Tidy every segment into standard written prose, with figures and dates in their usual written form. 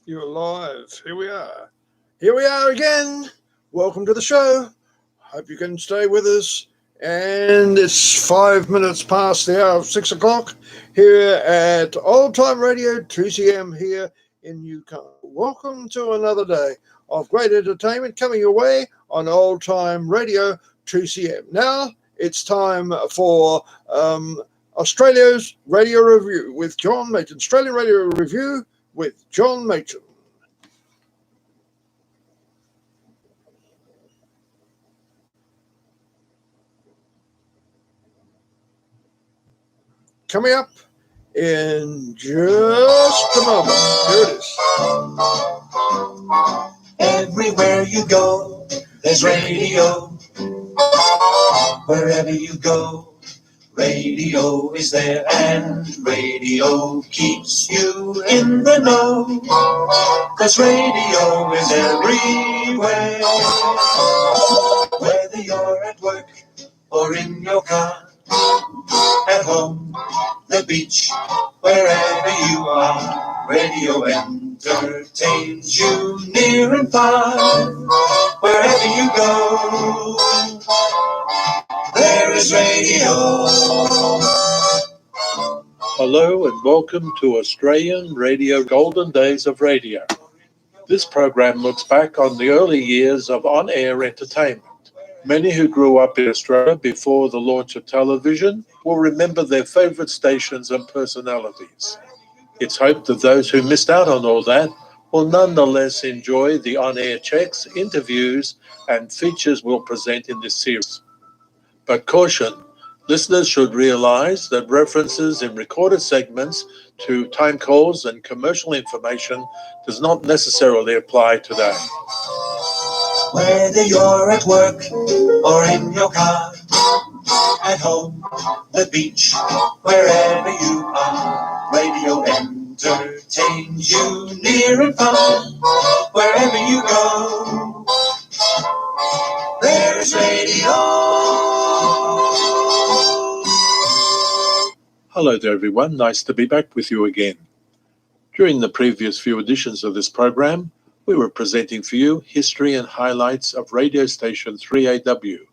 You're live. Here we are. Here we are again. Welcome to the show. Hope you can stay with us. And it's 5 minutes past the hour of 6 o'clock here at Old Time Radio 2CM here in Newcastle. Welcome to another day of great entertainment coming your way on Old Time Radio 2CM. Now it's time for Australia's Radio Review with John Machin. Australian Radio Review with John Machin. Coming up in just a moment. Here it is. Everywhere you go, there's radio. Wherever you go, radio is there, and radio keeps you in the know. 'Cause radio is everywhere. Whether you're at work or in your car, at home, the beach, wherever you are, radio entertains you near and far. Wherever you go, there is radio. Hello and welcome to Australian Radio Golden Days of Radio. This program looks back on the early years of on-air entertainment. Many who grew up in Australia before the launch of television will remember their favourite stations and personalities. It's hoped that those who missed out on all that will nonetheless enjoy the on-air checks, interviews and features we'll present in this series. But caution, listeners should realise that references in recorded segments to time calls and commercial information does not necessarily apply today. Whether you're at work or in your car, at home, the beach, wherever you are, radio entertains you near and far. Wherever you go, there's radio. Hello there everyone, nice to be back with you again. During the previous few editions of this program, we were presenting for you history and highlights of radio station 3AW,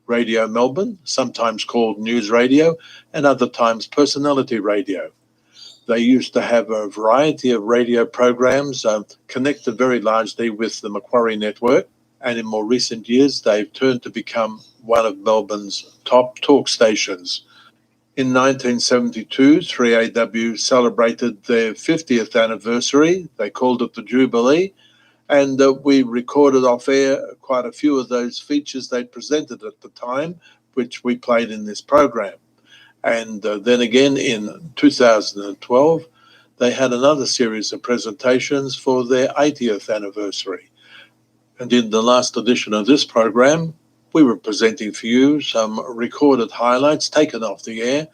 Radio Melbourne, sometimes called News Radio, and other times Personality Radio. They used to have a variety of radio programs connected very largely with the Macquarie network, and in more recent years they've turned to become one of Melbourne's top talk stations. In 1972, 3AW celebrated their 50th anniversary. They called it the Jubilee, and we recorded off air quite a few of those features they presented at the time, which we played in this program. And then again in 2012, they had another series of presentations for their 80th anniversary. And in the last edition of this program, we were presenting for you some recorded highlights taken off the air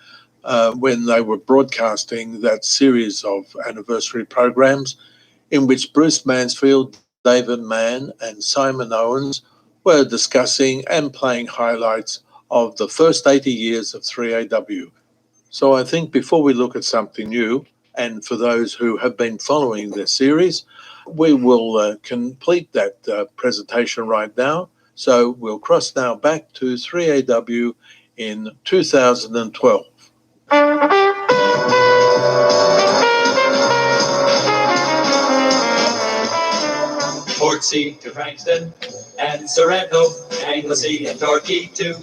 when they were broadcasting that series of anniversary programs in which Bruce Mansfield, David Mann and Simon Owens were discussing and playing highlights of the first 80 years of 3AW. So I think before we look at something new, and for those who have been following this series, we will complete that presentation right now. So we'll cross now back to 3AW in 2012. Portsea to Frankston and Sorrento, Anglesey and Torquay too.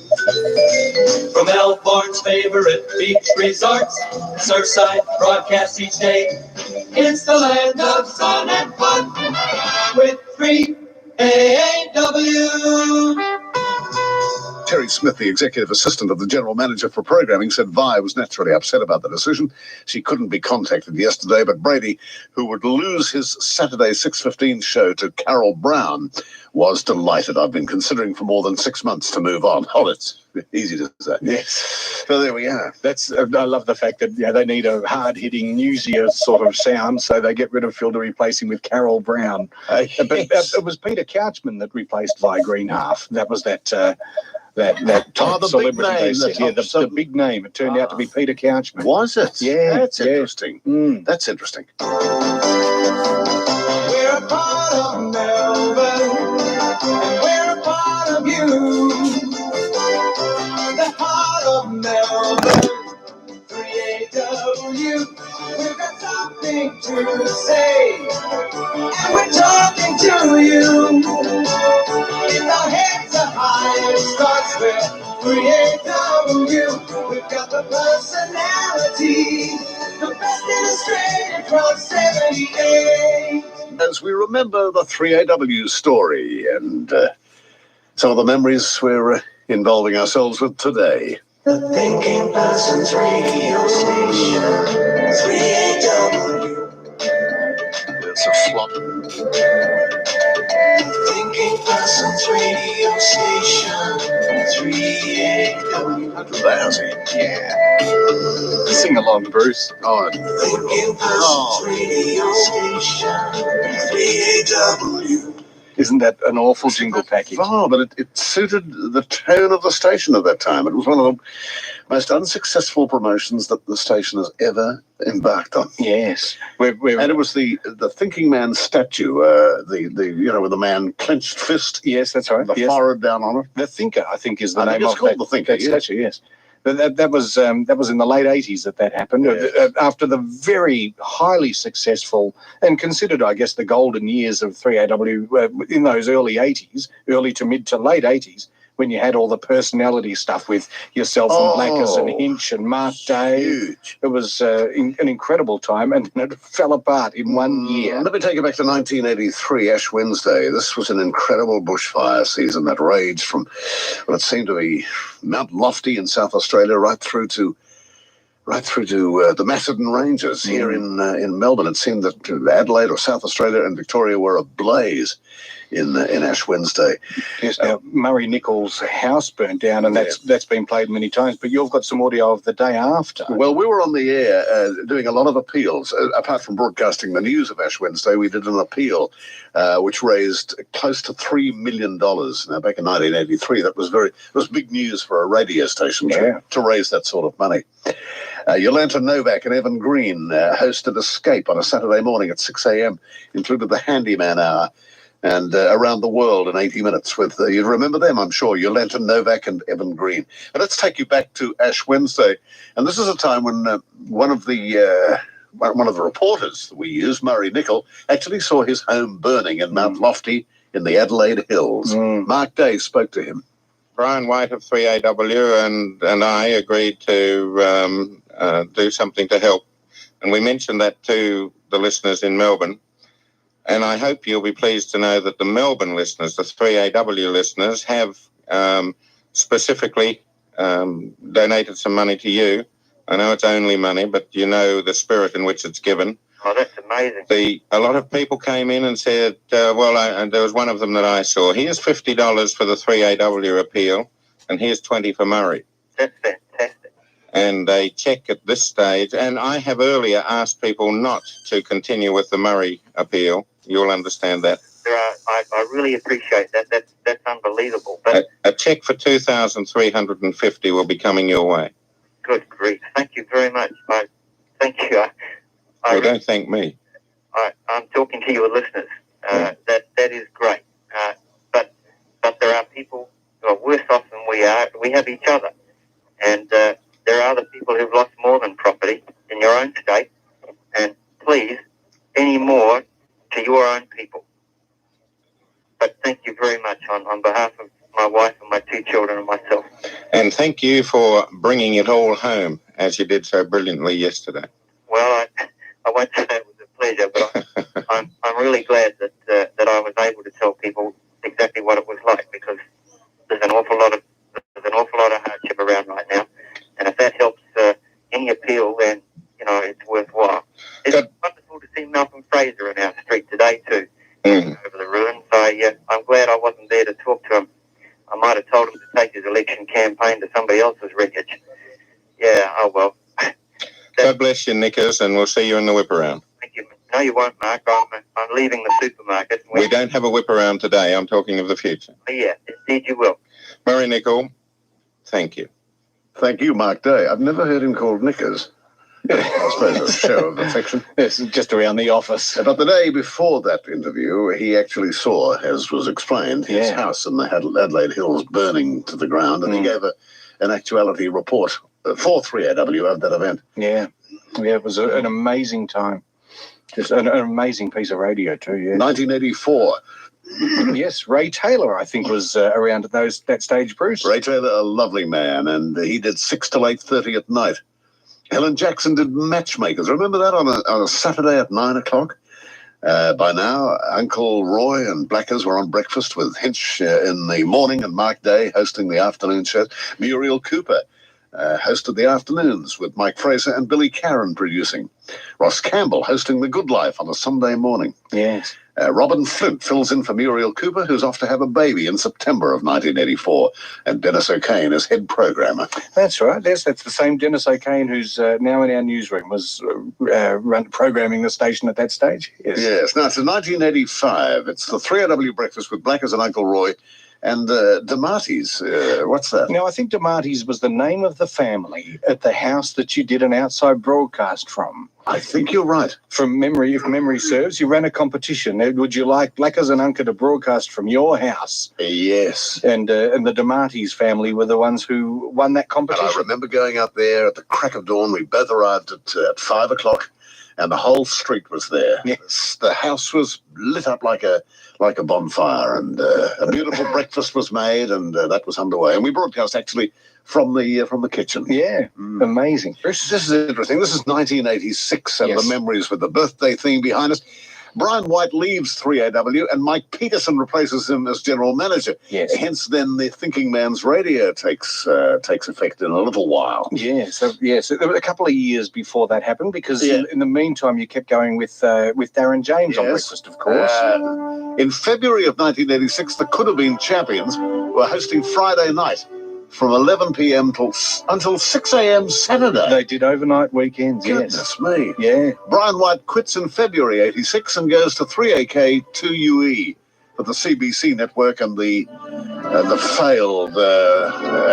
From Melbourne's favourite beach resorts, Surfside broadcasts each day. It's the land of sun and fun with 3AW. Terry Smith, the executive assistant of the general manager for programming, said Vi was naturally upset about the decision. She couldn't be contacted yesterday, but Brady, who would lose his Saturday 6:15 show to Carol Brown, was delighted. I've been considering for more than 6 months to move on. Oh, it's easy to say. Yes. So there we are. I love the fact that they need a hard-hitting, newsier sort of sound, so they get rid of Phil to replace him with Carol Brown. But it was Peter Couchman that replaced Vi Greenhalgh. That was that top the celebrity big name, they said. The big name. It turned out to be Peter Couchman. Was it? Yeah. That's interesting. Mm. That's interesting. We've got something to say, and we're talking to you. If our heads are high, it starts with 3AW. We've got the personality, the best illustrated from 78. As we remember the 3AW story and some of the memories we're involving ourselves with today. The Thinking Person's radio station, 3AW. It's a flop. Thinking Person's radio station, 3AW. Lousy. Yeah. Sing along, Bruce. Oh, Thinking Person's radio station, 3AW. Isn't that an awful jingle package? oh, but it suited the tone of the station at that time. It was one of the most unsuccessful promotions that the station has ever embarked on. Yes. And it was the thinking man statue, with the man clenched fist, Yes, that's right. the Yes. forehead down on it. The Thinker, I think, is the I think name it's of called that, The Thinker, that yeah. statue, yes. But that was in the late 80s that happened, Yeah. after the very highly successful and considered, I guess, the golden years of 3AW in those early 80s, early to mid to late 80s, when you had all the personality stuff with yourself and Blackers and Hinch and Mark Day. Huge. It was an incredible time, and it fell apart in 1 year. Let me take you back to 1983, Ash Wednesday. This was an incredible bushfire season that raged from what it seemed to be Mount Lofty in South Australia right through to the Macedon Ranges here in Melbourne. It seemed that Adelaide or South Australia and Victoria were ablaze in Ash Wednesday. Yes, now Murray Nichols' house burnt down, and that's been played many times. But you've got some audio of the day after. Well, we were on the air doing a lot of appeals. Apart from broadcasting the news of Ash Wednesday, we did an appeal which raised close to $3 million. Now, back in 1983, it was big news for a radio station to raise that sort of money. Yolanta Novak and Evan Green hosted Escape on a Saturday morning at 6 a.m., included the Handyman Hour, and Around the World in 80 minutes with, you remember them, I'm sure, Yolanta Novak and Evan Green. But let's take you back to Ash Wednesday. And this is a time when one of the reporters that we used, Murray Nichol, actually saw his home burning in Mount Lofty in the Adelaide Hills. Mark Day spoke to him. Brian White of 3AW and I agreed to do something to help. And we mentioned that to the listeners in Melbourne. And I hope you'll be pleased to know that the Melbourne listeners, the 3AW listeners, have specifically donated some money to you. I know it's only money, but you know the spirit in which it's given. Oh, that's amazing. A lot of people came in and said, and there was one of them that I saw, here's $50 for the 3AW appeal, and here's 20 for Murray. That's fantastic. And a check at this stage, and I have earlier asked people not to continue with the Murray appeal. You'll understand that. I really appreciate that. That's unbelievable. But A check for $2,350 will be coming your way. good grief. Thank you very much. Thank you. Don't thank me. I'm talking to your listeners. That is great. But there are people who are worse off than we are. We have each other. And there are other people who've lost more than property in your own state. And please, any more to your own people. But thank you very much on behalf of my wife and my 2 children and myself. And thank you for bringing it all home, as you did so brilliantly yesterday. Well, I won't say it was a pleasure, but I'm really glad that I was able to tell people exactly what it was like, because there's an awful lot of hardship around right now, and if that helps any appeal, then it's worthwhile. It's wonderful to see Malcolm Fraser in our street today too, over the ruins. I'm glad I wasn't there to talk to him. I might have told him to take his election campaign to somebody else's wreckage. Yeah, oh well. God bless you, Nickers, and we'll see you in the whip around. Thank you. No, you won't, Mark. I'm leaving the supermarket. We don't have a whip around today. I'm talking of the future. Yeah, indeed you will. Murray Nichol, thank you. Thank you, Mark Day. I've never heard him called Knickers. I suppose a show of affection. It's just around the office. But the day before that interview, he actually saw, as was explained, his house in the Adelaide Hills burning to the ground, and he gave an actuality report for 3AW of that event. Yeah. Yeah, it was an amazing time. Just an amazing piece of radio too, yeah. 1984. Yes, Ray Taylor, I think, was around at that stage, Bruce. Ray Taylor, a lovely man, and he did 6 till 8:30 at night. Helen Jackson did Matchmakers. Remember that on a Saturday at 9 o'clock? By now, Uncle Roy and Blackers were on breakfast with Hinch in the morning and Mark Day hosting the afternoon show. Muriel Cooper hosted the afternoons with Mike Fraser and Billy Caron producing. Ross Campbell hosting The Good Life on a Sunday morning. Yes. Robin Flint fills in for Muriel Cooper, who's off to have a baby in September of 1984, and Dennis O'Kane is head programmer. That's right. Yes, that's the same Dennis O'Kane who's now in our newsroom, was programming the station at that stage. Yes. Now, it's 1985. It's the 3AW Breakfast with Blackers and Uncle Roy. And DeMarty's, what's that? Now, I think DeMarty's was the name of the family at the house that you did an outside broadcast from. I think you're right. From memory, if memory serves, you ran a competition. Would you like Blackers and Uncle to broadcast from your house? Yes. And the DeMarty's family were the ones who won that competition. And I remember going up there at the crack of dawn. We both arrived at 5 o'clock. And the whole street was there. Yes. The house was lit up like a bonfire, and a beautiful breakfast was made, and that was underway. And we broadcast actually from the kitchen. Yeah, amazing. This is interesting. This is 1986, and Yes. the memories with the birthday theme behind us. Brian White leaves 3AW, and Mike Peterson replaces him as general manager. Yes. Hence, then the Thinking Man's Radio takes effect in a little while. Yes, there were a couple of years before that happened, because in the meantime you kept going with Darren James on Breakfast, of course. In February of 1986, the Could Have Been Champions were hosting Friday night from 11 p.m. until 6 a.m. Saturday. They did overnight weekends. Goodness me. Yeah. Brian White quits in February 86 and goes to 3AK 2UE for the CBC network and the failed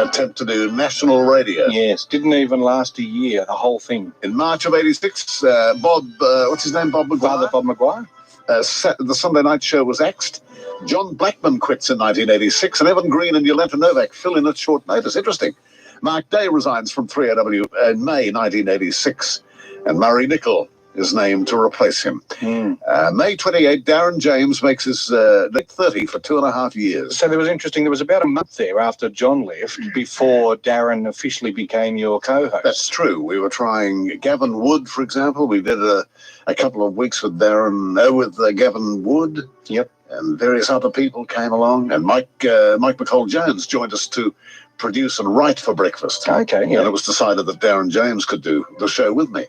attempt to do national radio. Yes, didn't even last a year, the whole thing. In March of 86, Bob McGuire? Father Bob McGuire. The Sunday night show was axed. John Blackman quits in 1986, and Evan Green and Yolanta Novak fill in at short notice. Interesting. Mark Day resigns from 3AW in May 1986, and Murray Nichol is named to replace him. May 28, Darren James makes his late 30 for 2.5 years. So there was about a month there after John left before Darren officially became your co-host. That's true. We were trying Gavin Wood, for example. We did a couple of weeks with Gavin Wood. Yep. And various other people came along, and Mike McCall-Jones joined us to produce and write for Breakfast. Okay, yeah. And it was decided that Darren James could do the show with me.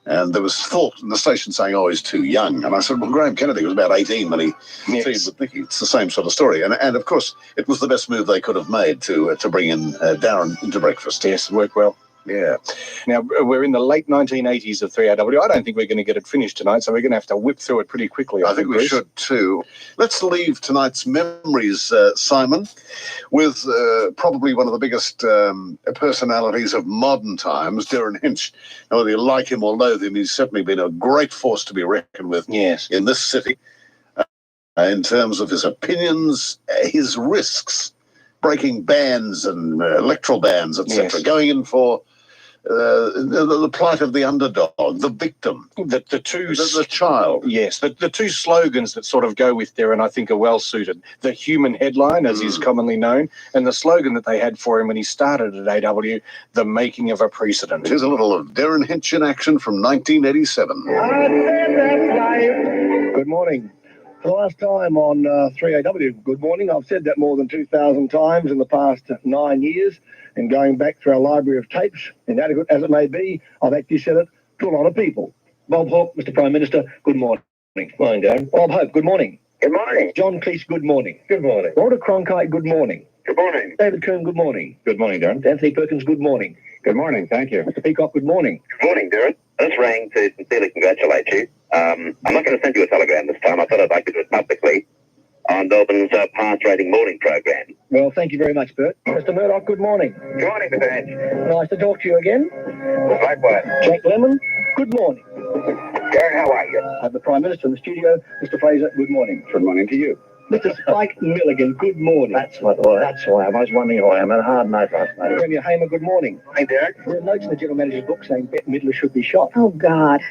And there was thought in the station saying, oh, he's too young. And I said, well, Graham Kennedy was about 18 when he teamed with Nicky. It's the same sort of story. And of course, it was the best move they could have made to bring in Darren into Breakfast. Yes, it worked well. Yeah. Now, we're in the late 1980s of 3AW. I don't think we're going to get it finished tonight, so we're going to have to whip through it pretty quickly. I think we should too. Let's leave tonight's memories, Simon, with probably one of the biggest personalities of modern times, Darren Hinch. Now, whether you like him or loathe him, he's certainly been a great force to be reckoned with in this city in terms of his opinions, his risks, breaking bans and electoral bans, etc., going in for the plight of the underdog, the victim, the child. Yes, the two slogans that sort of go with Darren, I think, are well suited. The human headline, as is commonly known, and the slogan that they had for him when he started at AW, the making of a precedent. Here's a little of Darren Hinch in action from 1987. Good morning. For the last time on 3AW, good morning. I've said that more than 2,000 times in the past 9 years, and going back through our library of tapes, inadequate as it may be, I've actually said it to a lot of people. Bob Hawke, Mr Prime Minister, good morning. Morning, Darren. Bob Hope, good morning. Good morning. John Cleese, good morning. Good morning. Walter Cronkite, good morning. Good morning. David Kern, good morning. Good morning, Darren. Anthony Perkins, good morning. Good morning. Thank you. Mr Peacock, good morning. Good morning, Darren. I just rang to sincerely congratulate you. I'm not going to send you a telegram this time. I thought I'd like to do it publicly on Melbourne's pass rating morning program. Well, thank you very much, Bert. Mr Murdoch, good morning. Good morning, Mr. Hinch. Nice to talk to you again. Likewise. Jack Lemon, good morning. Darren, how are you? I have the Prime Minister in the studio. Mr Fraser, good morning. Good morning to you. Mr. Spike Milligan, good morning. That's why I was wondering who I am. I had a hard night last night. Premier Hamer, good morning. Hey, Derek. There are notes in the General Manager's book saying Bette Midler should be shot. Oh, God.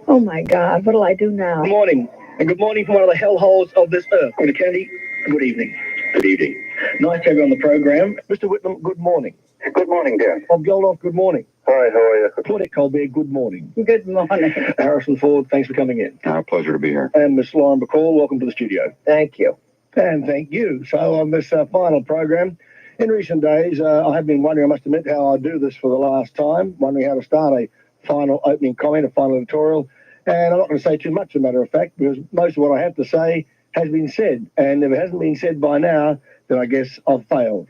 Oh, my God. What'll I do now? Good morning. And good morning from one of the hellholes of this earth. Mr. Kennedy, good evening. Good evening. Nice to have you on the program. Mr. Whitlam, good morning. Good morning, Derek. Bob Geldof, good morning. Hi, how are you? Claudette Colbert, good morning. Good morning. Harrison Ford, thanks for coming in. Our pleasure to be here. And Miss Lauren Bacall, welcome to the studio. Thank you. And thank you. So on this final program, in recent days, I have been wondering, I must admit, how I do this for the last time, wondering how to start a final opening comment, a final editorial. And I'm not going to say too much, as a matter of fact, because most of what I have to say has been said. And if it hasn't been said by now, then I guess I've failed.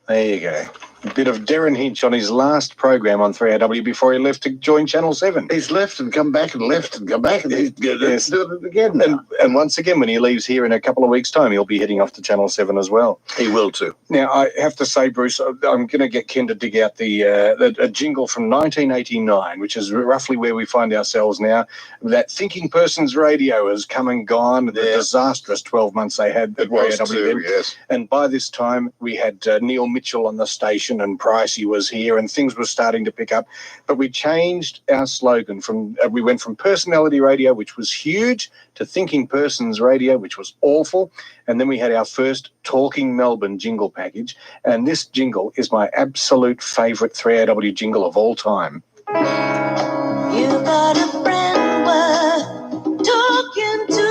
There you go. A bit of Darren Hinch on his last program on 3AW before he left to join Channel 7. He's left and come back and left and come back and he's going to Yes. do it again now. And once again, when he leaves here in a couple of weeks' time, he'll be heading off to Channel 7 as well. He will too. Now, I have to say, Bruce, I'm going to get Ken to dig out a jingle from 1989, which is roughly where we find ourselves now. That Thinking Person's Radio has come and gone. The disastrous 12 months they had. It was 3AW too, then. yes. And by this time, we had Neil Mitchell on the station and Pricey was here and things were starting to pick up. But we changed our slogan from, we went from Personality Radio, which was huge, to Thinking Persons Radio, which was awful. And then we had our first Talking Melbourne jingle package. And this jingle is my absolute favourite 3AW jingle of all time. You got a friend worth talking to.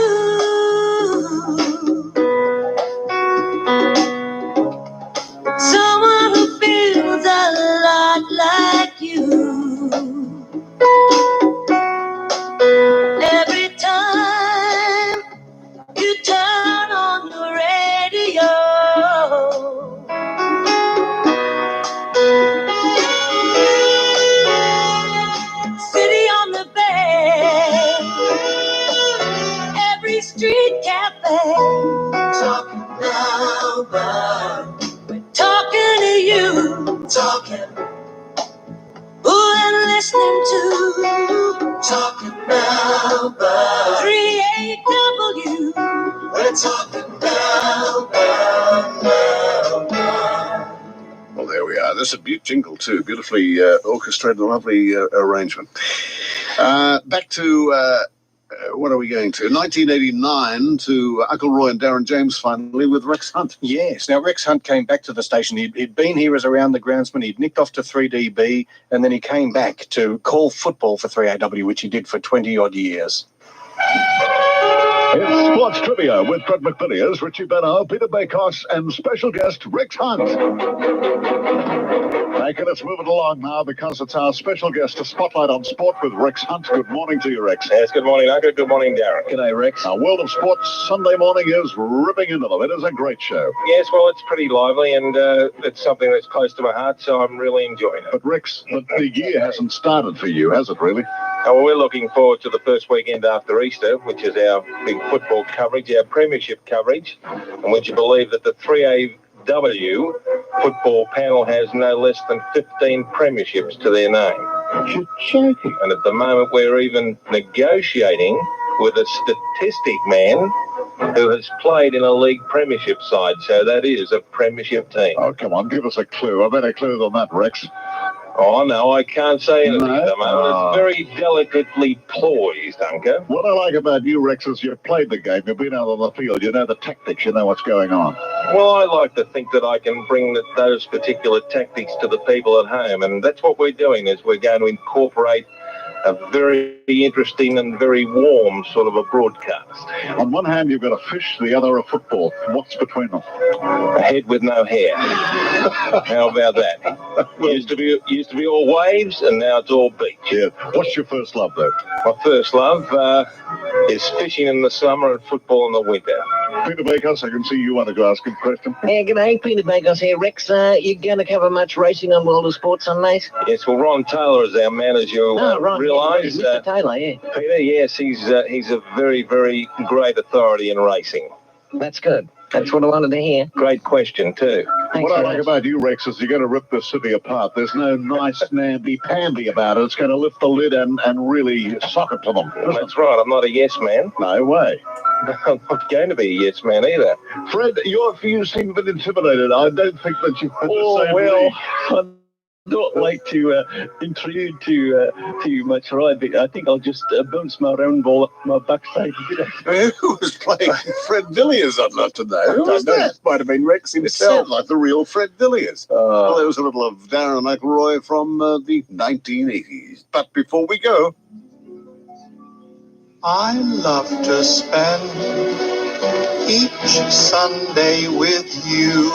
Someone who feels a lot like you. Every time you turn on the radio, city on the bay, every street cafe. Talking now, but we're talking to you. Talking. Ooh, and listening to. Talking now, but 3AW. We're talking now, now. Well, there we are. There's a jingle too. Beautifully orchestrated, lovely arrangement. Back to, what are we going to? 1989 to Uncle Roy and Darren James finally with Rex Hunt. Yes. Now, Rex Hunt came back to the station. He'd been here as a round the groundsman. He'd nicked off to 3DB, and then he came back to call football for 3AW, which he did for 20-odd years. It's Sports Trivia with Fred McVilliers, Richie Benno, Peter Bakos, and special guest Rex Hunt. Okay, let's move it along now because it's our special guest, a spotlight on sport with Rex Hunt. Good morning to you, Rex. Yes, good morning, Uncle. Good morning, Darren. G'day, Rex. Our World of Sports Sunday morning is ripping into them. It is a great show. Yes, well, it's pretty lively, and it's something that's close to my heart, so I'm really enjoying it. But, Rex, the year hasn't started for you, has it, really? Oh, well, we're looking forward to the first weekend after Easter, which is our big football coverage, our premiership coverage. And would you believe that the 3AW football panel has no less than 15 premierships to their name? You're joking. And at the moment, we're even negotiating with a statistic man who has played in a league premiership side. So that is a premiership team. Oh, come on, give us a clue. A better clue than that, Rex. Oh, no, I can't say anything No? at the moment. It's very delicately poised, Uncle. What I like about you, Rex, is you've played the game. You've been out on the field. You know the tactics. You know what's going on. Well, I like to think that I can bring those particular tactics to the people at home, and that's what we're doing, is we're going to incorporate a very interesting and very warm sort of a broadcast. On one hand, you've got a fish, the other a football. What's between them? A head with no hair. How about that? Used to be all waves, and now it's all beach. Yeah. What's your first love, though? My first love is fishing in the summer and football in the winter. Peter Bakos, I can see you wanted to ask him a question. Yeah, g'day, Peter Bakos here. Rex, you going to cover much racing on World of Sports Sundays? Yes, well, Ron Taylor is our manager. Oh, right. Realise, Yeah, Mr. Taylor, yeah. Peter, yes, he's a very, very great authority in racing. That's good. That's what I wanted to hear. Great question, too. Thanks What I very like much. about you, Rex, is you're going to rip the city apart. There's no nice namby-pamby about it. It's going to lift the lid and really sock it to them. That's right. I'm not a yes man. No way. I'm not going to be a yes man either. Fred, you seem a bit intimidated. I don't think that you have the same lead. I'd not like to intrude too much right, but I think I'll just bounce my round ball up my backside. Who was playing Fred Villiers, I'd love to know. Who was that? Might have been Rex It himself. sounded like the real Fred Villiers. Well, there was a little of Darren McElroy from the 1980s. But before we go, I love to spend each Sunday with you.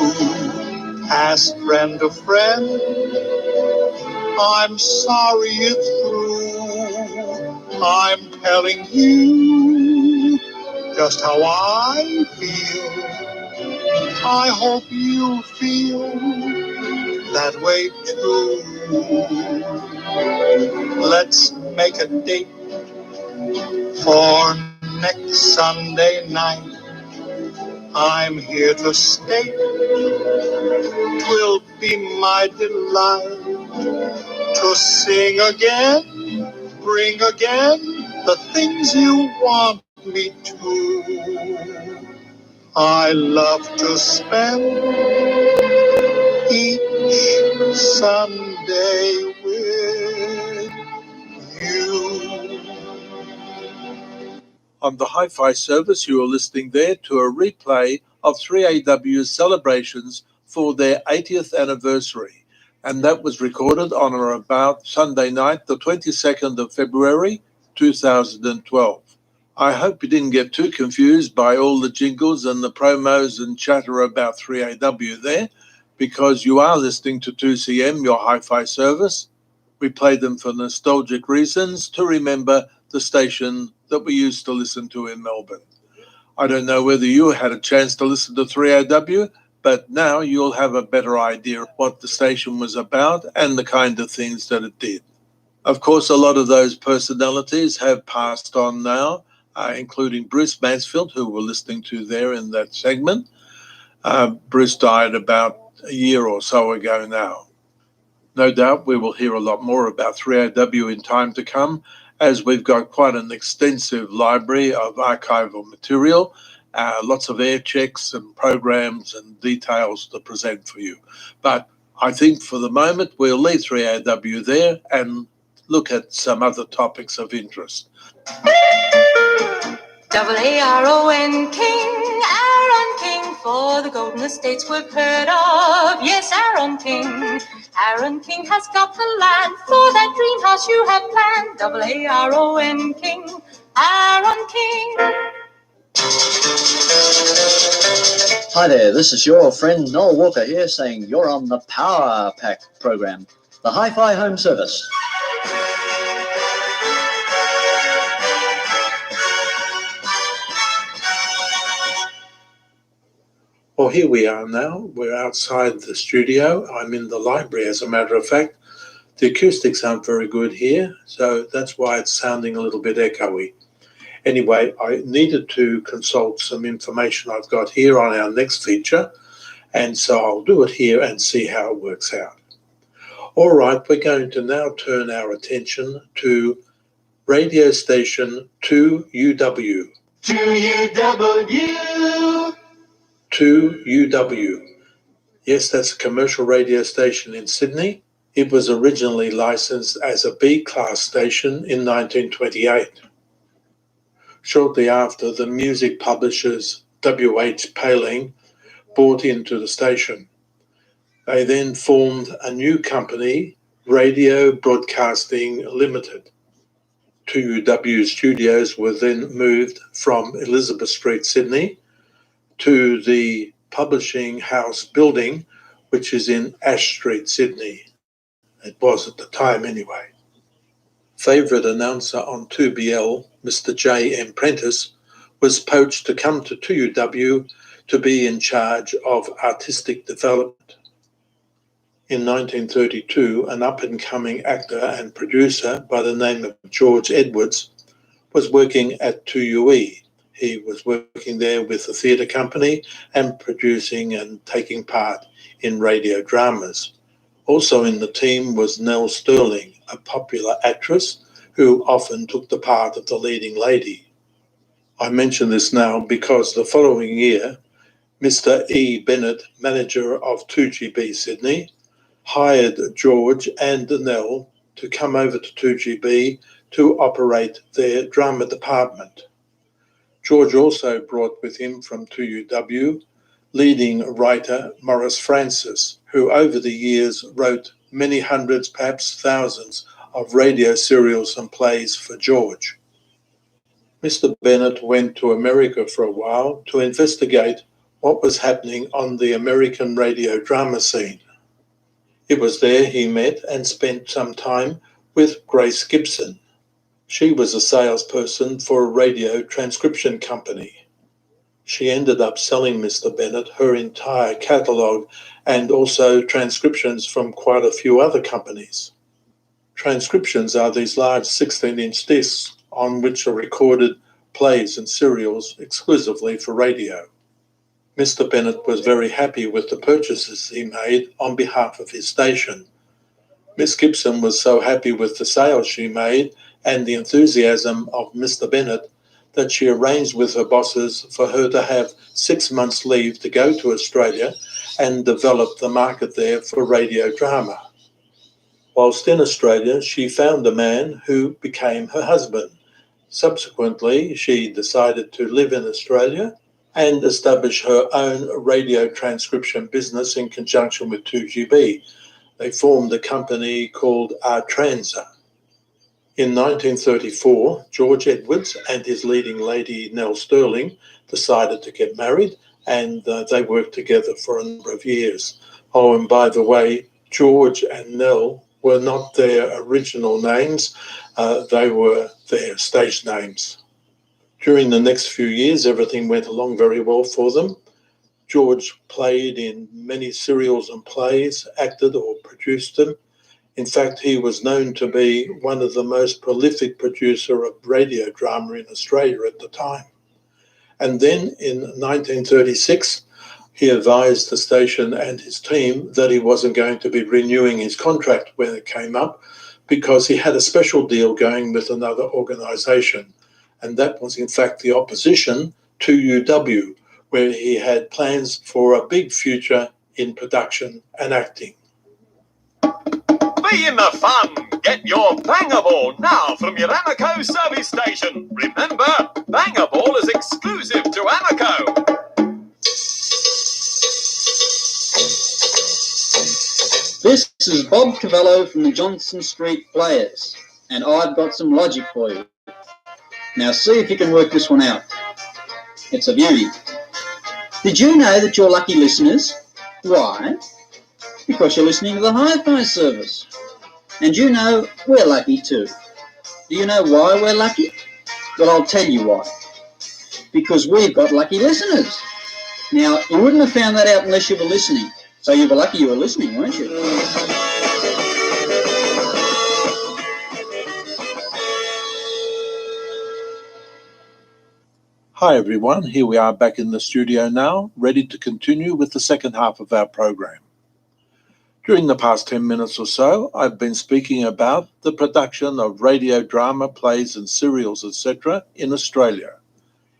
Ask friend to friend, I'm sorry it's through. I'm telling you just how I feel. I hope you feel that way too. Let's make a date for next Sunday night. I'm here to stay. 'Twill be my delight to sing again, bring again the things you want me to. I love to spend each Sunday with you. On the Hi-Fi service, you are listening there to a replay of 3AW's celebrations for their 80th anniversary, and that was recorded on or about Sunday night, the 22nd of February, 2012. I hope you didn't get too confused by all the jingles and the promos and chatter about 3AW there, because you are listening to 2CM, your Hi-Fi service. We played them for nostalgic reasons to remember the station that we used to listen to in Melbourne. I don't know whether you had a chance to listen to 3AW, but now you'll have a better idea of what the station was about and the kind of things that it did. Of course, a lot of those personalities have passed on now, including Bruce Mansfield, who we're listening to there in that segment. Bruce died about a year or so ago now. No doubt we will hear a lot more about 3AW in time to come, as we've got quite an extensive library of archival material, lots of air checks and programs and details to present for you. But I think for the moment we'll leave 3AW there and look at some other topics of interest. AARON King, Aaron King, for the Golden Estates we've heard of. Yes, Aaron King. Aaron King has got the land for that dream house you have planned. AARON King, Aaron King. Hi there, this is your friend Noel Walker here saying you're on the Power Pack program, the Hi-Fi Home Service. Well, here we are now. We're outside the studio. I'm in the library, as a matter of fact. The acoustics aren't very good here, so that's why it's sounding a little bit echoey. Anyway, I needed to consult some information I've got here on our next feature, and so I'll do it here and see how it works out. All right, we're going to now turn our attention to radio station 2UW. 2UW. 2UW. Yes, that's a commercial radio station in Sydney. It was originally licensed as a B-class station in 1928. Shortly after, the music publishers W.H. Paling bought into the station. They then formed a new company, Radio Broadcasting Limited. 2UW studios were then moved from Elizabeth Street, Sydney, to the publishing house building, which is in Ash Street, Sydney. It was at the time anyway. Favourite announcer on 2BL, Mr. J.M. Prentice, was poached to come to 2UW to be in charge of artistic development. In 1932, an up-and-coming actor and producer by the name of George Edwards was working at 2UE. He was working there with the theatre company and producing and taking part in radio dramas. Also in the team was Nell Sterling, a popular actress who often took the part of the leading lady. I mention this now because the following year, Mr. E. Bennett, manager of 2GB Sydney, hired George and Nell to come over to 2GB to operate their drama department. George also brought with him from 2UW leading writer Maurice Francis, who over the years wrote many hundreds, perhaps thousands, of radio serials and plays for George. Mr. Bennett went to America for a while to investigate what was happening on the American radio drama scene. It was there he met and spent some time with Grace Gibson. She was a salesperson for a radio transcription company. She ended up selling Mr. Bennett her entire catalogue and also transcriptions from quite a few other companies. Transcriptions are these large 16-inch discs on which are recorded plays and serials exclusively for radio. Mr. Bennett was very happy with the purchases he made on behalf of his station. Miss Gibson was so happy with the sales she made and the enthusiasm of Mr. Bennett that she arranged with her bosses for her to have 6 months' leave to go to Australia and develop the market there for radio drama. Whilst in Australia, she found a man who became her husband. Subsequently, she decided to live in Australia and establish her own radio transcription business in conjunction with 2GB. They formed a company called Artransa. In 1934, George Edwards and his leading lady, Nell Sterling, decided to get married, and they worked together for a number of years. Oh, and by the way, George and Nell were not their original names. They were their stage names. During the next few years, everything went along very well for them. George played in many serials and plays, acted or produced them. In fact, he was known to be one of the most prolific producer of radio drama in Australia at the time. And then in 1936, he advised the station and his team that he wasn't going to be renewing his contract when it came up because he had a special deal going with another organisation. And that was, in fact, the opposition to UW, where he had plans for a big future in production and acting. Be in the fun. Get your Banger Ball now from your Amoco service station. Remember, Banger Ball is exclusive to Amoco. This is Bob Cavallo from the Johnson Street Players, and I've got some logic for you. Now see if you can work this one out. It's a beauty. Did you know that you're lucky listeners? Why? Because you're listening to the Hi-Fi service. And you know we're lucky too. Do you know why we're lucky? Well, I'll tell you why. Because we've got lucky listeners. Now, you wouldn't have found that out unless you were listening. So you were lucky you were listening, weren't you? Hi everyone, here we are back in the studio now, ready to continue with the second half of our program. During the past 10 minutes or so, I've been speaking about the production of radio drama, plays and serials, etc. in Australia.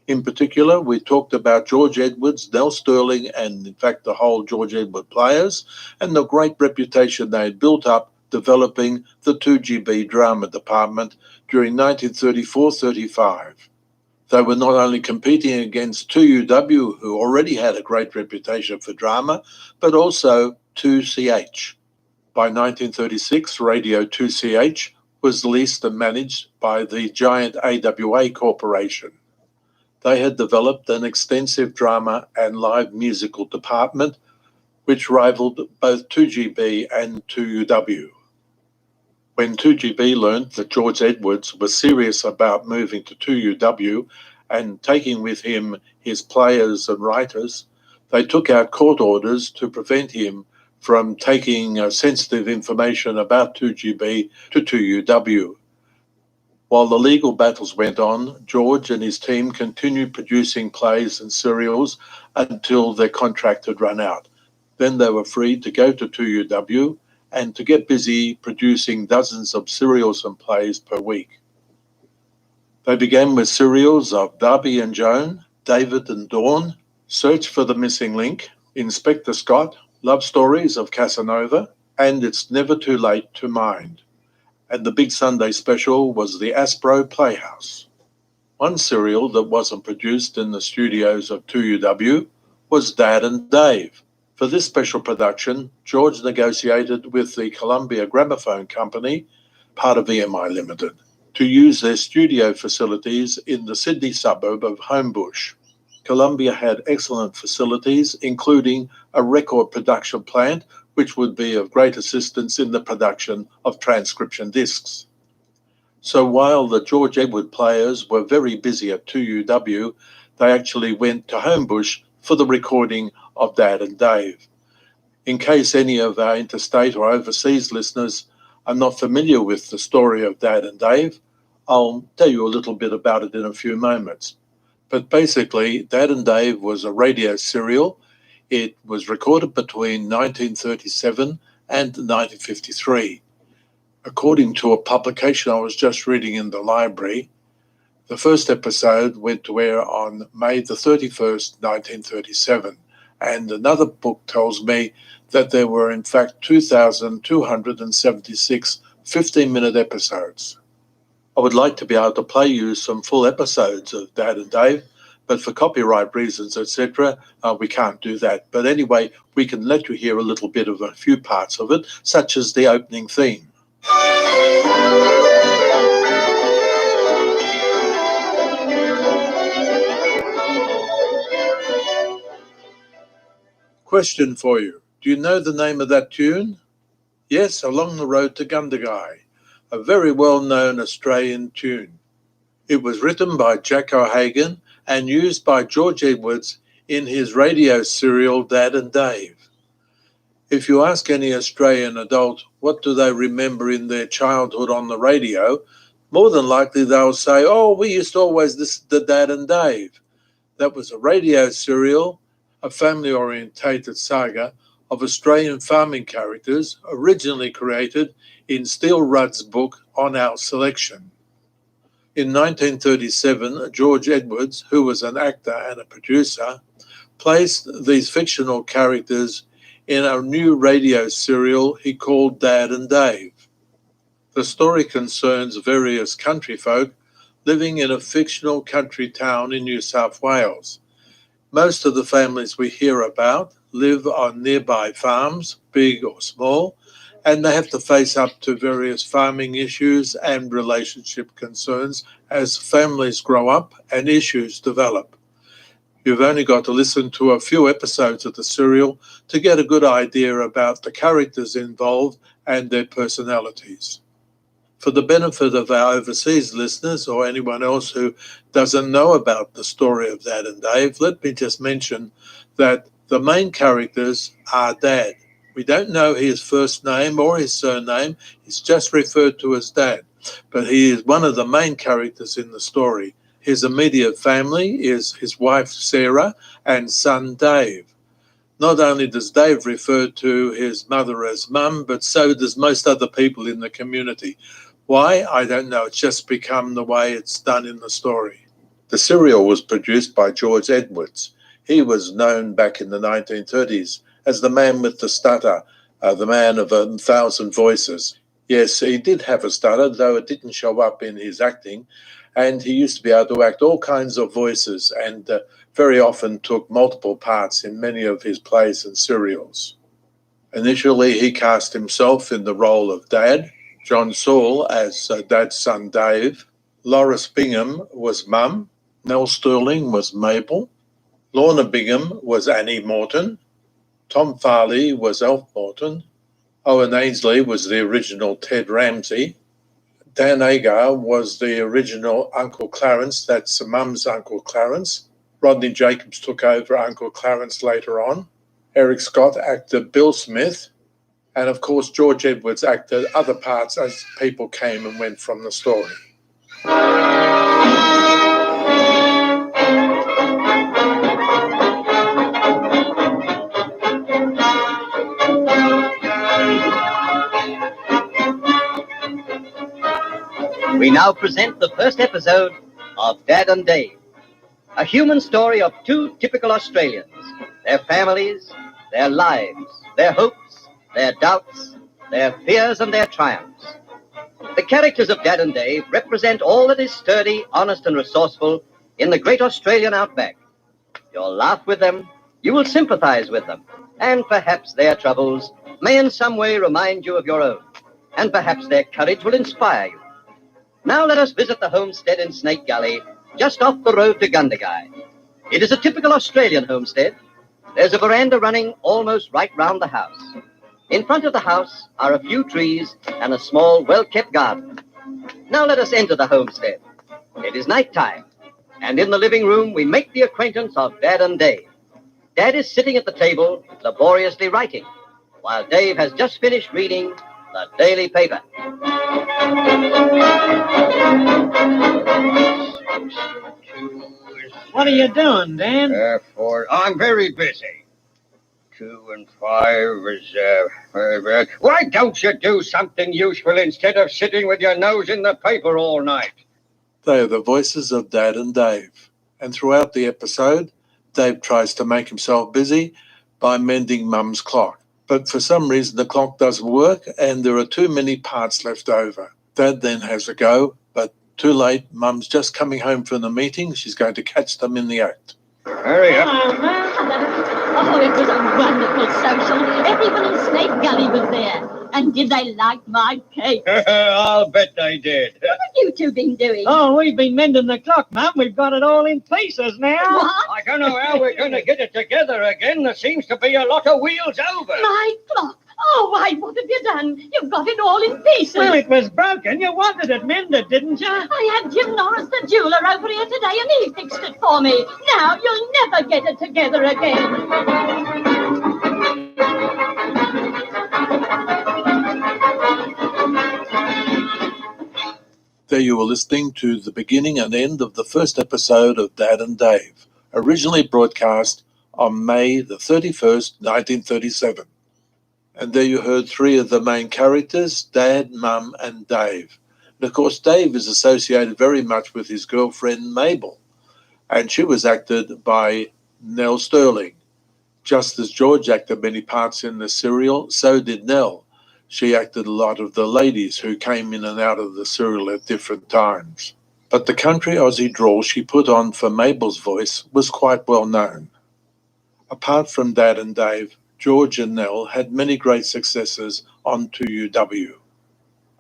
In particular, we talked about George Edwards, Nell Sterling, and in fact the whole George Edward Players, and the great reputation they had built up developing the 2GB drama department during 1934-35. They were not only competing against 2UW, who already had a great reputation for drama, but also 2CH. By 1936, Radio 2CH was leased and managed by the giant AWA Corporation. They had developed an extensive drama and live musical department, which rivaled both 2GB and 2UW. When 2GB learned that George Edwards was serious about moving to 2UW and taking with him his players and writers, they took out court orders to prevent him from taking sensitive information about 2GB to 2UW. While the legal battles went on, George and his team continued producing plays and serials until their contract had run out. Then they were free to go to 2UW and to get busy producing dozens of serials and plays per week. They began with serials of Darby and Joan, David and Dawn, Search for the Missing Link, Inspector Scott, Love Stories of Casanova, and It's Never Too Late to Mind. And the big Sunday special was the Aspro Playhouse. One serial that wasn't produced in the studios of 2UW was Dad and Dave. For this special production, George negotiated with the Columbia Gramophone Company, part of EMI Limited, to use their studio facilities in the Sydney suburb of Homebush. Columbia had excellent facilities, including a record production plant, which would be of great assistance in the production of transcription discs. So while the George Edward players were very busy at 2UW, they actually went to Homebush for the recording of Dad and Dave. In case any of our interstate or overseas listeners are not familiar with the story of Dad and Dave, I'll tell you a little bit about it in a few moments. But basically, Dad and Dave was a radio serial. It was recorded between 1937 and 1953. According to a publication I was just reading in the library, the first episode went to air on May the 31st, 1937. And another book tells me that there were in fact 2,276 15-minute episodes. I would like to be able to play you some full episodes of Dad and Dave, but for copyright reasons, etc., we can't do that. But anyway, we can let you hear a little bit of a few parts of it, such as the opening theme. Question for you. Do you know the name of that tune? Yes, Along the Road to Gundagai, a very well-known Australian tune. It was written by Jack O'Hagan and used by George Edwards in his radio serial Dad and Dave. If you ask any Australian adult what do they remember in their childhood on the radio, more than likely they'll say, oh, we used to always listen to Dad and Dave. That was a radio serial, a family-orientated saga of Australian farming characters originally created in Steele Rudd's book On Our Selection. In 1937, George Edwards, who was an actor and a producer, placed these fictional characters in a new radio serial he called Dad and Dave. The story concerns various country folk living in a fictional country town in New South Wales. Most of the families we hear about live on nearby farms, big or small, and they have to face up to various farming issues and relationship concerns as families grow up and issues develop. You've only got to listen to a few episodes of the serial to get a good idea about the characters involved and their personalities. For the benefit of our overseas listeners or anyone else who doesn't know about the story of Dad and Dave, let me just mention that the main characters are Dad. We don't know his first name or his surname. He's just referred to as Dad. But he is one of the main characters in the story. His immediate family is his wife, Sarah, and son, Dave. Not only does Dave refer to his mother as Mum, but so does most other people in the community. Why? I don't know. It's just become the way it's done in the story. The serial was produced by George Edwards. He was known back in the 1930s as the man with the stutter, the man of 1,000 voices. Yes, he did have a stutter, though it didn't show up in his acting, and he used to be able to act all kinds of voices and very often took multiple parts in many of his plays and serials. Initially, he cast himself in the role of Dad, John Saul as Dad's son Dave, Loris Bingham was Mum, Nell Sterling was Mabel, Lorna Bingham was Annie Morton, Tom Farley was Alf Morton, Owen Ainsley was the original Ted Ramsey, Dan Agar was the original Uncle Clarence, that's Mum's Uncle Clarence. Rodney Jacobs took over Uncle Clarence later on. Eric Scott acted Bill Smith. And of course, George Edwards acted other parts as people came and went from the story. We now present the first episode of Dad and Dave, a human story of two typical Australians, their families, their lives, their hopes, their doubts, their fears and their triumphs. The characters of Dad and Dave represent all that is sturdy, honest and resourceful in the great Australian outback. You'll laugh with them, you will sympathize with them, and perhaps their troubles may in some way remind you of your own, and perhaps their courage will inspire you. Now let us visit the homestead in Snake Gully, just off the road to Gundagai. It is a typical Australian homestead. There's a veranda running almost right round the house. In front of the house are a few trees and a small, well-kept garden. Now let us enter the homestead. It is nighttime, and in the living room we make the acquaintance of Dad and Dave. Dad is sitting at the table, laboriously writing, while Dave has just finished reading the daily paper. What are you doing, Dan? I'm very busy. 2 and 5 is, why don't you do something useful instead of sitting with your nose in the paper all night? They are the voices of Dad and Dave. And throughout the episode, Dave tries to make himself busy by mending Mum's clock. But for some reason, the clock doesn't work and there are too many parts left over. Dad then has a go, but too late. Mum's just coming home from the meeting. She's going to catch them in the act. Hurry up. Oh, it was a wonderful social. Everyone in Snake Gully was there. And did they like my cake? I'll bet they did. What have you two been doing? Oh, we've been mending the clock, Mum. We've got it all in pieces now. What? I don't know how we're going to get it together again. There seems to be a lot of wheels over. My clock? Oh, why, what have you done? You've got it all in pieces. Well, it was broken. You wanted it mended, didn't you? I had Jim Norris, the jeweler, over here today, and he fixed it for me. Now you'll never get it together again. There you were listening to the beginning and end of the first episode of Dad and Dave, originally broadcast on May the 31st, 1937. And there you heard 3 of the main characters, Dad, Mum and Dave. And of course, Dave is associated very much with his girlfriend, Mabel. And she was acted by Nell Sterling. Just as George acted many parts in the serial, so did Nell. She acted a lot of the ladies who came in and out of the serial at different times. But the country Aussie drawl she put on for Mabel's voice was quite well known. Apart from Dad and Dave, George and Nell had many great successes on 2UW.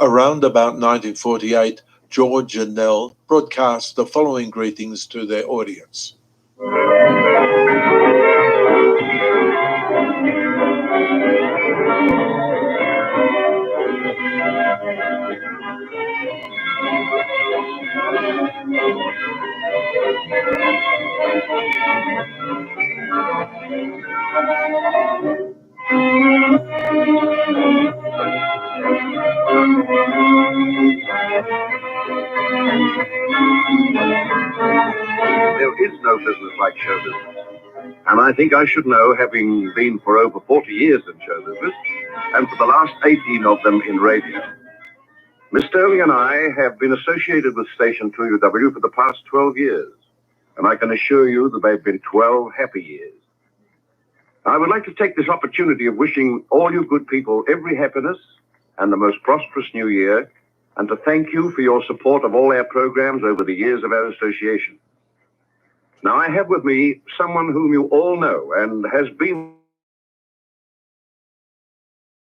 Around about 1948, George and Nell broadcast the following greetings to their audience. There is no business like show business. And I think I should know, having been for over 40 years in show business, and for the last 18 of them in radio. Miss Sterling and I have been associated with Station 2UW for the past 12 years. And I can assure you that they've been 12 happy years. I would like to take this opportunity of wishing all you good people every happiness and the most prosperous new year, and to thank you for your support of all our programs over the years of our association. Now, I have with me someone whom you all know and has been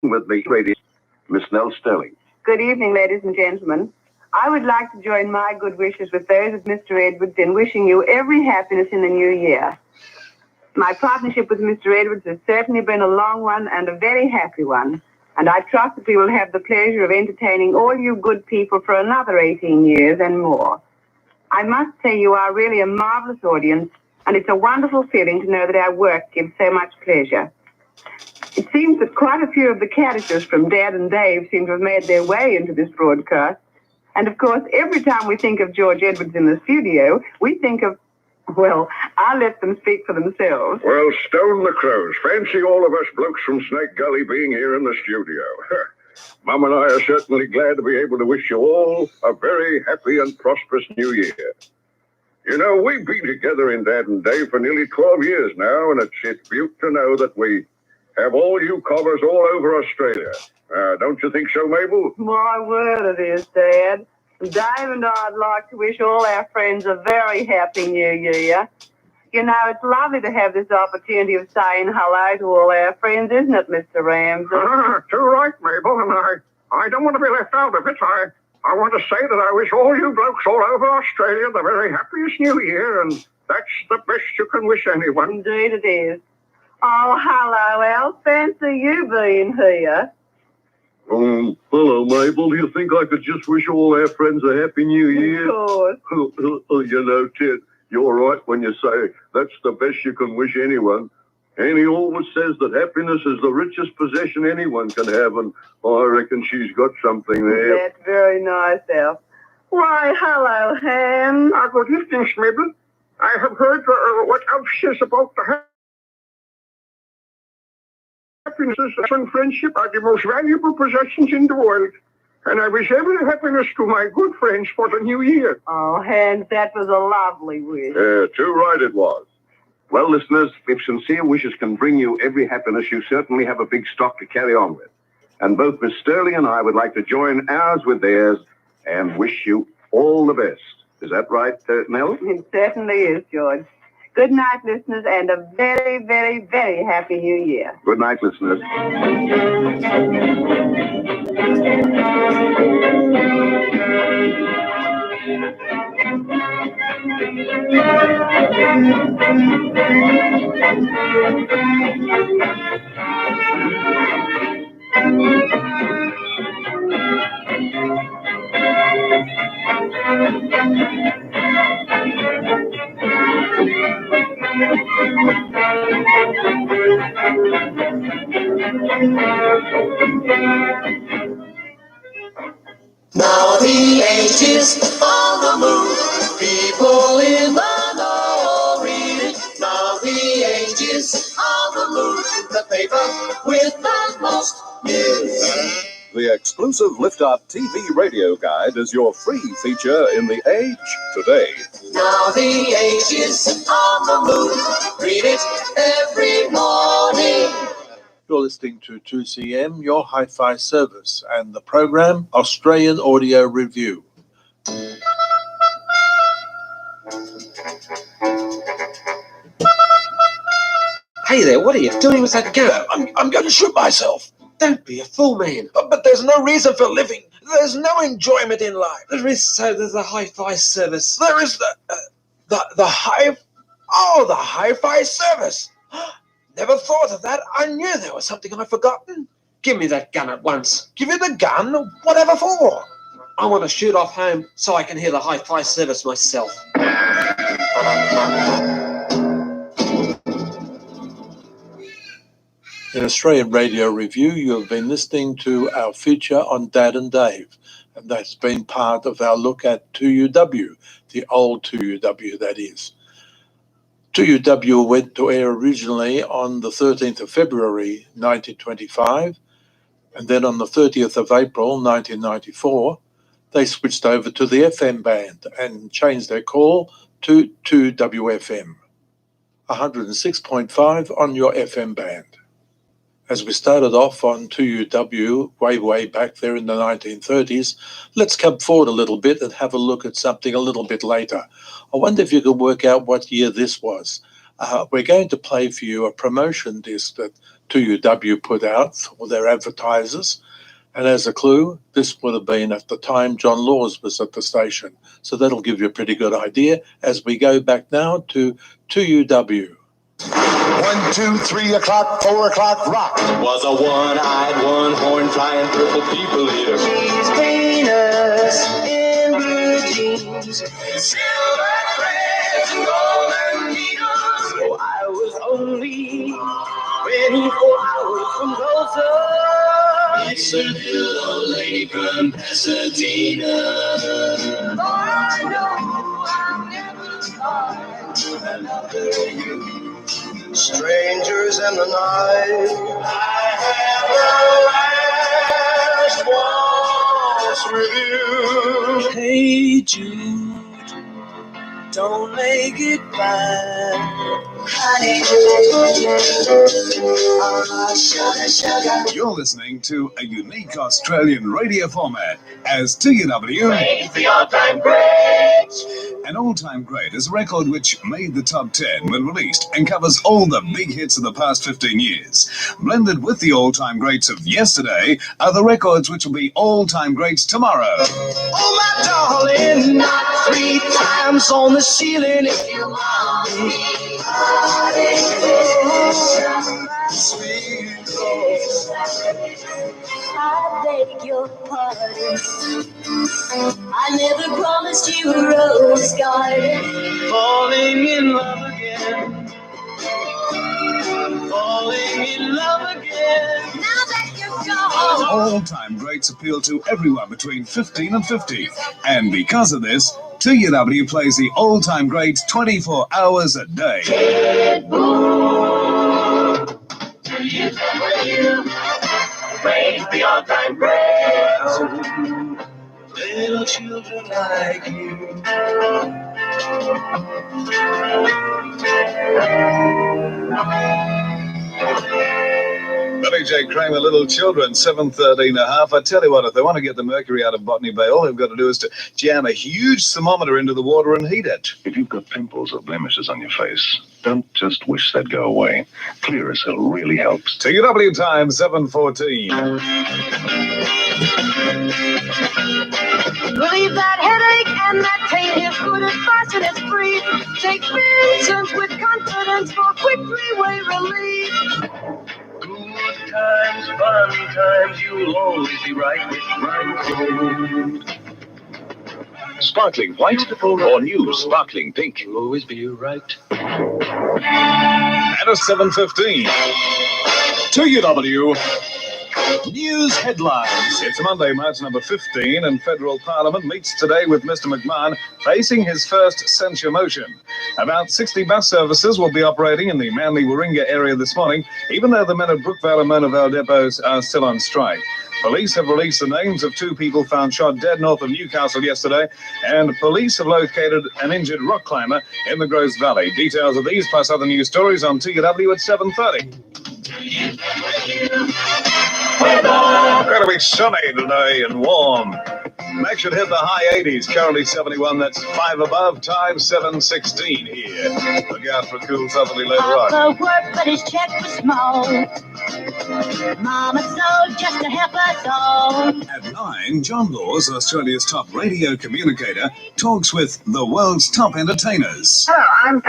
with the radio, Miss Nell Sterling. Good evening, ladies and gentlemen. I would like to join my good wishes with those of Mr. Edwards in wishing you every happiness in the new year. My partnership with Mr. Edwards has certainly been a long one and a very happy one, and I trust that we will have the pleasure of entertaining all you good people for another 18 years and more. I must say you are really a marvelous audience, and it's a wonderful feeling to know that our work gives so much pleasure. It seems that quite a few of the characters from Dad and Dave seem to have made their way into this broadcast. And of course, every time we think of George Edwards in the studio, we think of, well, I'll let them speak for themselves. Well, stone the crows. Fancy all of us blokes from Snake Gully being here in the studio. Mum and I are certainly glad to be able to wish you all a very happy and prosperous new year. You know, we've been together in Dad and Dave for nearly 12 years now, and it's beaut to know that we have all you cobbers all over Australia. Don't you think so, Mabel? My word, it is, Dad. Dave and I'd like to wish all our friends a very happy new year. You know, it's lovely to have this opportunity of saying hello to all our friends, isn't it, Mr. Ramsey? Too right, Mabel, and I don't want to be left out of it. I want to say that I wish all you blokes all over Australia the very happiest new year, and that's the best you can wish anyone. Indeed it is. Oh, hello, Al. Fancy you being here. Hello, Mabel. Do you think I could just wish all our friends a happy new year? Of course. You know, Ted, you're right when you say that's the best you can wish anyone. Annie always says that happiness is the richest possession anyone can have, and I reckon she's got something there. That's very nice, Al. Why, hello, Ham. Good evening, Mabel. I have heard what Alf says about the happiness and friendship are the most valuable possessions in the world. And I wish every happiness to my good friends for the new year. Oh, Hans, that was a lovely wish. Too right it was. Well, listeners, if sincere wishes can bring you every happiness, you certainly have a big stock to carry on with. And both Miss Sterling and I would like to join ours with theirs and wish you all the best. Is that right, Nell? It certainly is, George. Good night, listeners, and a very, very, very happy new year. Good night, listeners. Now the age is on the move. People in the know read it. Now the age is on the move. The paper with the most news. The exclusive Lift Up TV radio guide is your free feature in The Age today. Now the age is on the move. Read it every morning. You're listening to 2CM, your hi-fi service, and the program Australian Audio Review. Hey there, what are you doing with that gun? I'm going to shoot myself. Don't be a fool, man. But there's no reason for living. There's no enjoyment in life. There is, so there's a hi-fi service. There is the hi-fi service. Never thought of that. I knew there was something I'd forgotten. Give me that gun at once. Give you the gun? Whatever for? I want to shoot off home so I can hear the hi-fi service myself. In Australian Radio Review, you have been listening to our feature on Dad and Dave, and that's been part of our look at 2UW, the old 2UW, that is. 2UW went to air originally on the 13th of February 1925, and then on the 30th of April 1994, they switched over to the FM band and changed their call to 2WFM, 106.5 on your FM band. As we started off on 2UW way back there in the 1930s, let's come forward a little bit and have a look at something a little bit later. I wonder if you could work out what year this was. We're going to play for you a promotion disc that 2UW put out for their advertisers. And as a clue, this would have been at the time John Laws was at the station. So that'll give you a pretty good idea as we go back now to 2UW. 1, 2, 3 o'clock, 4 o'clock, rock. Was a one-eyed, one-horn flying purple people eater. She's Venus in blue jeans, silver threads and golden needles. So I was only 24 hours from Tulsa. It's the good old lady from Pasadena. For I know I'll never find another you. Strangers in the night, I have a last waltz with you. Hey Jude, don't make it bad, honey. You're listening to a unique Australian radio format as TUW. Praise the all-time greats. An all-time great is a record which made the top 10 when released and covers all the big hits of the past 15 years. Blended with the all-time greats of yesterday are the records which will be all-time greats tomorrow. Oh, my darling, knock 3 times on the ceiling if you want me. Sweet I beg your pardon. I never promised you a rose garden. falling in love again. Falling in love again. Now that you're gone. All-time greats appeal to everyone between 15 and 50. And because of this, TUW plays the all-time greats 24 hours a day. TUW, praise the all-time greats. Little children like you. Billy J. Kramer, Little Children, 7:13.5. I tell you what, if they want to get the mercury out of Botany Bay, all they've got to do is to jam a huge thermometer into the water and heat it. If you've got pimples or blemishes on your face, don't just wish they'd go away. Clearasil really helps. TUW time, 7:14. Relieve that headache and that pain is good advice and it's free. Take Vincent with confidence for quick 3-way relief. Good times, fun times, you'll always be right with Rheingold. Sparkling white or new sparkling pink? You'll always be right. At a 7:15. TUW News Headlines. It's Monday, March number 15, and Federal Parliament meets today with Mr. McMahon facing his first censure motion. About 60 bus services will be operating in the Manly-Warringah area this morning, even though the men at Brookvale and Mona Vale depots are still on strike. Police have released the names of 2 people found shot dead north of Newcastle yesterday, and police have located an injured rock climber in the Grose Valley. Details of these plus other news stories on TUW at 7:30. Going to be sunny today and warm. Max should hit the high 80s, currently 71. That's 5 above, time 7:16 here. Look out for a cool southerly later on. Papa worked, but his check was small. Mama sold just to help us all. At 9, John Laws, Australia's top radio communicator, talks with the world's top entertainers. Hello, I'm